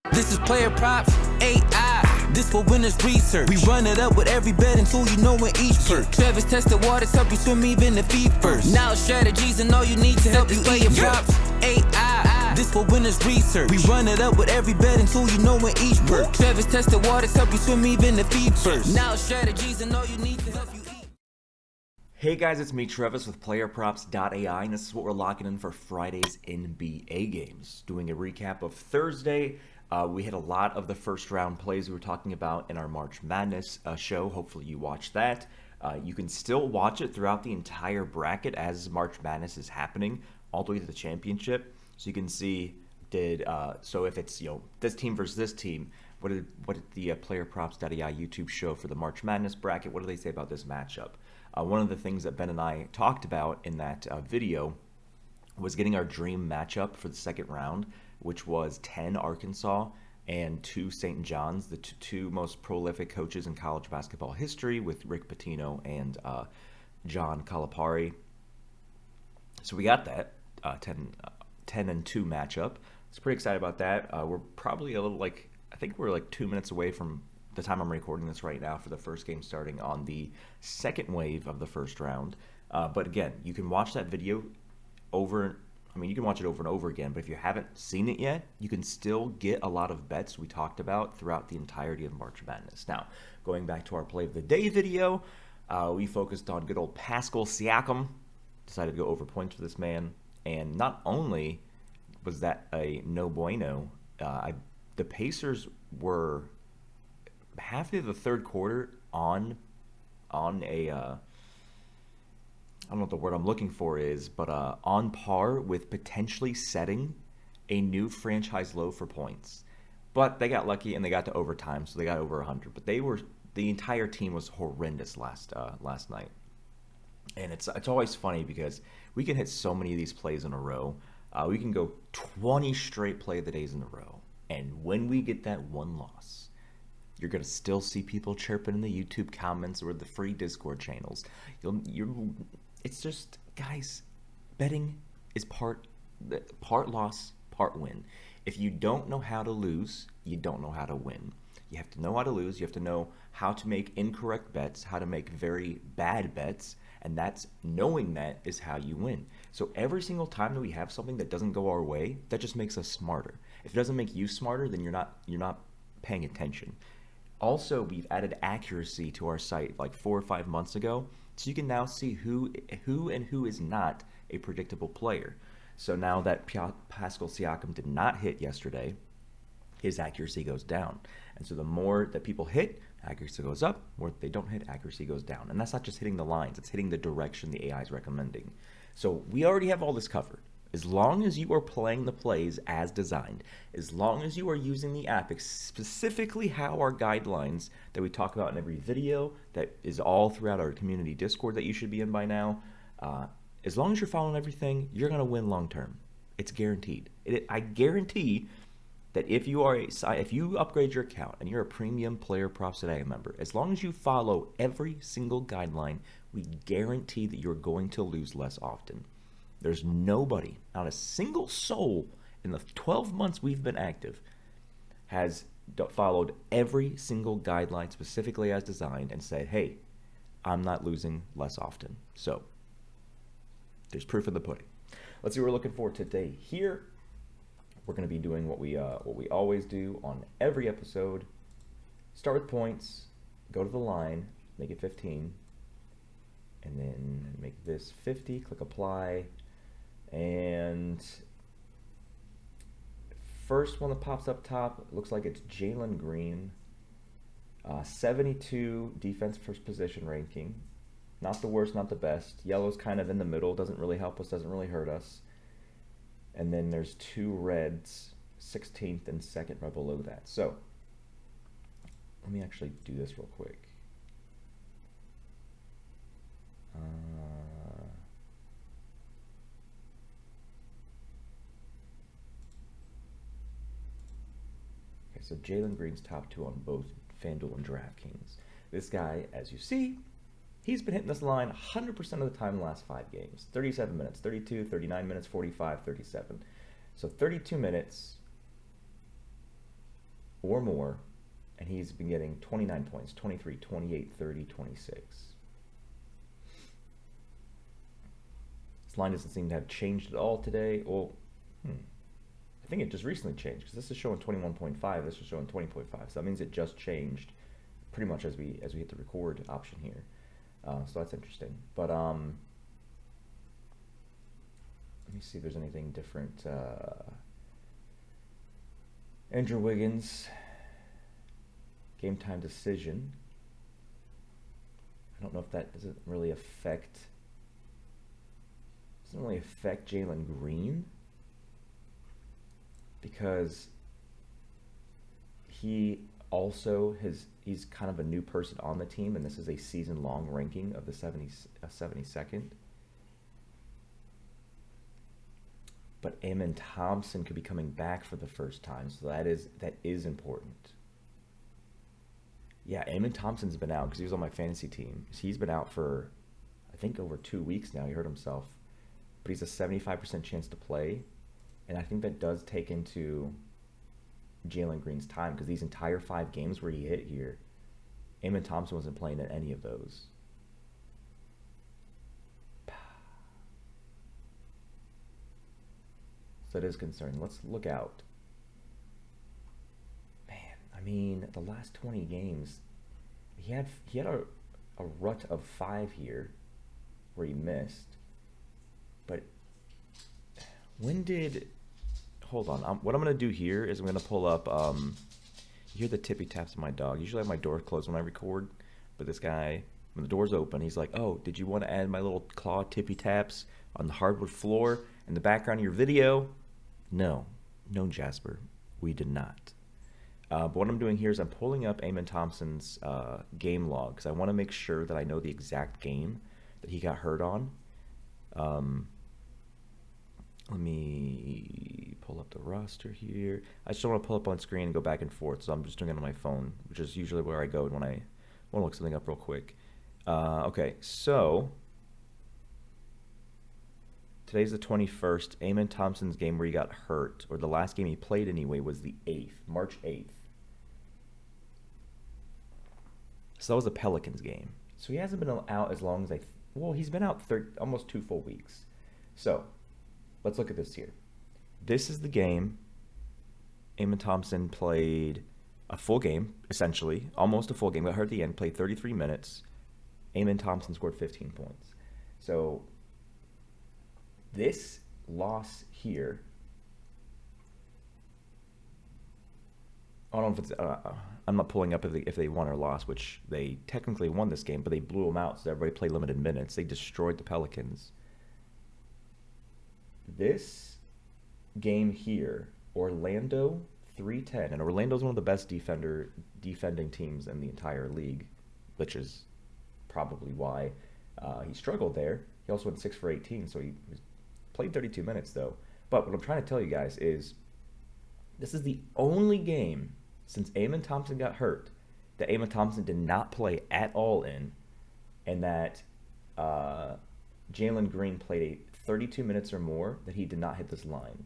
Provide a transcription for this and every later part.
This is PlayerProps.ai. This for winners research. We run it up with every betting tool you know in each perk. Travis tested waters, help you swim even the feet first. Now strategies and all you need to help you PlayerProps.ai. This for winners research. We run it up with every betting tool you know in each perk. Travis tested waters, help you swim even the feet first. Now strategies and all you need to help you eat. Hey guys, it's me Travis with PlayerProps.ai, and this is what we're locking in for Friday's NBA games. Doing a recap of Thursday. We had a lot of the first round plays we were talking about in our March Madness show. Hopefully you watched that. You can still watch it throughout the entire bracket as March Madness is happening, all the way to the championship. So you can see, so if it's this team versus this team, what did the PlayerProps.ai YouTube show for the March Madness bracket? What do they say about this matchup? One of the things that Ben and I talked about in that video was getting our dream matchup for the second round, which was 10 Arkansas and 2 St. John's, the two most prolific coaches in college basketball history, with Rick Pitino and John Calipari. So we got that 10 and 2 matchup. I was pretty excited about that. We're probably a little I think we're 2 minutes away from the time I'm recording this right now for the first game starting on the second wave of the first round. But again, you can watch that video you can watch it over and over again, but if you haven't seen it yet, you can still get a lot of bets we talked about throughout the entirety of March Madness. Now, going back to our Play of the Day video, we focused on good old Pascal Siakam. Decided to go over points for this man, and not only was that a no bueno, the Pacers were half of the third quarter on a I don't know what the word I'm looking for is, but on par with potentially setting a new franchise low for points. But they got lucky and they got to overtime, so they got over 100. But the entire team was horrendous last night. And it's always funny because we can hit so many of these plays in a row. We can go 20 straight play of the days in a row. And when we get that one loss, you're going to still see people chirping in the YouTube comments or the free Discord channels. It's just, guys, betting is part loss, part win. If you don't know how to lose, you don't know how to win. You have to know how to lose. You have to know how to make incorrect bets, how to make very bad bets, and knowing that is how you win. So every single time that we have something that doesn't go our way, that just makes us smarter. If it doesn't make you smarter, then you're not paying attention. Also, we've added accuracy to our site 4 or 5 months ago, so you can now see who is not a predictable player. So now that Pascal Siakam did not hit yesterday, his accuracy goes down. And so the more that people hit, accuracy goes up. The more they don't hit, accuracy goes down. And that's not just hitting the lines, it's hitting the direction the AI is recommending. So we already have all this covered. As long as you are playing the plays as designed, as long as you are using the app, specifically how our guidelines that we talk about in every video, that is all throughout our community Discord that you should be in by now, as long as you're following everything, you're going to win long term. It's guaranteed. I guarantee that if you upgrade your account and you're a premium PlayerProps.ai member, as long as you follow every single guideline, we guarantee that you're going to lose less often. There's nobody, not a single soul in the 12 months we've been active has followed every single guideline specifically as designed and said, hey, I'm not losing less often. So there's proof in the pudding. Let's see what we're looking for today. Here, we're going to be doing what we always do on every episode. Start with points, go to the line, make it 15, and then make this 50, click apply. And first one that pops up top, looks like it's Jalen Green, 72 defense first position ranking. Not the worst, not the best. Yellow's kind of in the middle, doesn't really help us, doesn't really hurt us. And then there's 2 reds, 16th and 2nd right below that. So let me actually do this real quick. So Jalen Green's top 2 on both FanDuel and DraftKings. This guy, as you see, he's been hitting this line 100% of the time in the last 5 games. 37 minutes, 32, 39 minutes, 45, 37. So 32 minutes, or more, and he's been getting 29 points, 23, 28, 30, 26. This line doesn't seem to have changed at all today. Well, I think it just recently changed because this is showing 21.5. This is showing 20.5. So that means it just changed pretty much as we hit the record option here. So that's interesting. But let me see if there's anything different. Andrew Wiggins, game time decision. I don't know if that doesn't really affect Jalen Green, because he also he's kind of a new person on the team, and this is a season-long ranking of the 72nd. But Amen Thompson could be coming back for the first time, so that is important. Yeah, Amen Thompson's been out because he was on my fantasy team. He's been out for, I think, over 2 weeks now. He hurt himself. But he's a 75% chance to play. And I think that does take into Jalen Green's time, because these entire 5 games where he hit here, Amen Thompson wasn't playing in any of those. So it is concerning. Let's look out. Man, I mean, the last 20 games, he had a rut of 5 here where he missed. But when did... Hold on. What I'm going to do here is I'm going to pull up... you hear the tippy taps of my dog. Usually I have my door closed when I record. But this guy, when the door's open, he's like, oh, did you want to add my little claw tippy taps on the hardwood floor in the background of your video? No, Jasper, we did not. But what I'm doing here is I'm pulling up Amen Thompson's game log, because I want to make sure that I know the exact game that he got hurt on. Let me pull up the roster here. I just don't want to pull up on screen and go back and forth, so I'm just doing it on my phone, which is usually where I go when I want to look something up real quick. Okay, so today's the 21st. Amen Thompson's game where he got hurt, or the last game he played anyway, was the 8th, March 8th. So that was the Pelicans game. So he hasn't been out as long as he's been out almost 2 full weeks. So let's look at this here. This is the game Amen Thompson played a full game, essentially, almost a full game. Got hurt at the end, played 33 minutes. Amen Thompson scored 15 points. So this loss here, I don't know if it's, I'm not pulling up if they won or lost, which they technically won this game, but they blew them out, so everybody played limited minutes. They destroyed the Pelicans. This game here, Orlando 310, and Orlando's one of the best defending teams in the entire league, which is probably why he struggled there. He also went 6 for 18, so he played 32 minutes though. But what I'm trying to tell you guys is this is the only game since Amen Thompson got hurt that Amen Thompson did not play at all in, and that Jalen Green played 32 minutes or more that he did not hit this line.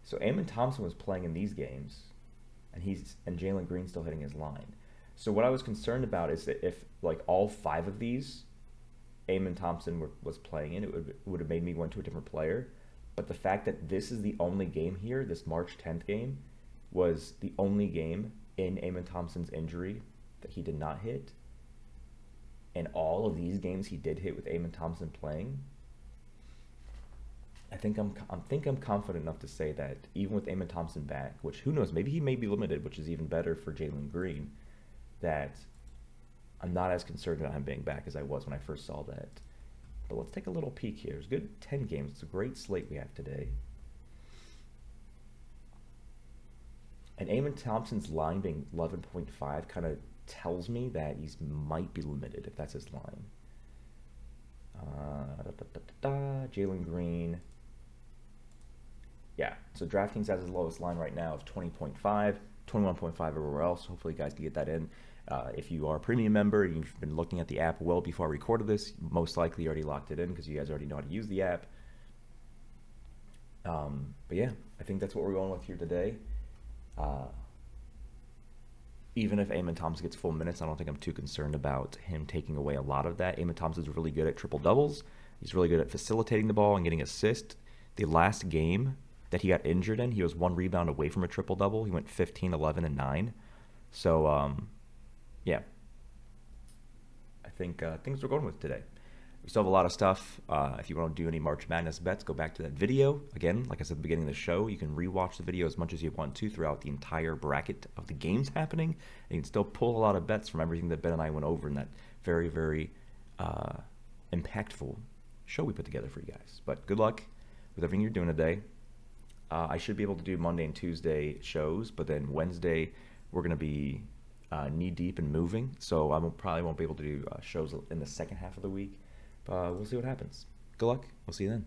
So Amen Thompson was playing in these games, and Jalen Green still hitting his line. So what I was concerned about is that if like all 5 of these Amen Thompson was playing in, it would have made me go into a different player. But the fact that this is the only game here, this March 10th game, was the only game in Amen Thompson's injury that he did not hit, and all of these games he did hit with Amen Thompson playing, I think I'm confident enough to say that even with Amen Thompson back, which who knows, maybe he may be limited, which is even better for Jalen Green, that I'm not as concerned about him being back as I was when I first saw that. But let's take a little peek here. It's a good 10 games. It's a great slate we have today. And Amen Thompson's line being 11.5 kind of tells me that he might be limited if that's his line. Jalen Green. Yeah, so DraftKings has his lowest line right now of 20.5, 21.5 everywhere else. Hopefully you guys can get that in. If you are a premium member and you've been looking at the app well before I recorded this, most likely you already locked it in because you guys already know how to use the app. But yeah, I think that's what we're going with here today. even if Amon Thompson gets full minutes, I don't think I'm too concerned about him taking away a lot of that. Amon Thompson's really good at triple doubles. He's really good at facilitating the ball and getting assists. The last game that he got injured in, he was 1 rebound away from a triple double. He went 15, 11, and 9. So, yeah, I think things we're going with today. We still have a lot of stuff. If you want to do any March Madness bets, go back to that video. Again, like I said at the beginning of the show, you can rewatch the video as much as you want to throughout the entire bracket of the games happening. And you can still pull a lot of bets from everything that Ben and I went over in that very, very impactful show we put together for you guys. But good luck with everything you're doing today. I should be able to do Monday and Tuesday shows, but then Wednesday we're going to be knee-deep and moving. So I probably won't be able to do shows in the second half of the week. We'll see what happens. Good luck. We'll see you then.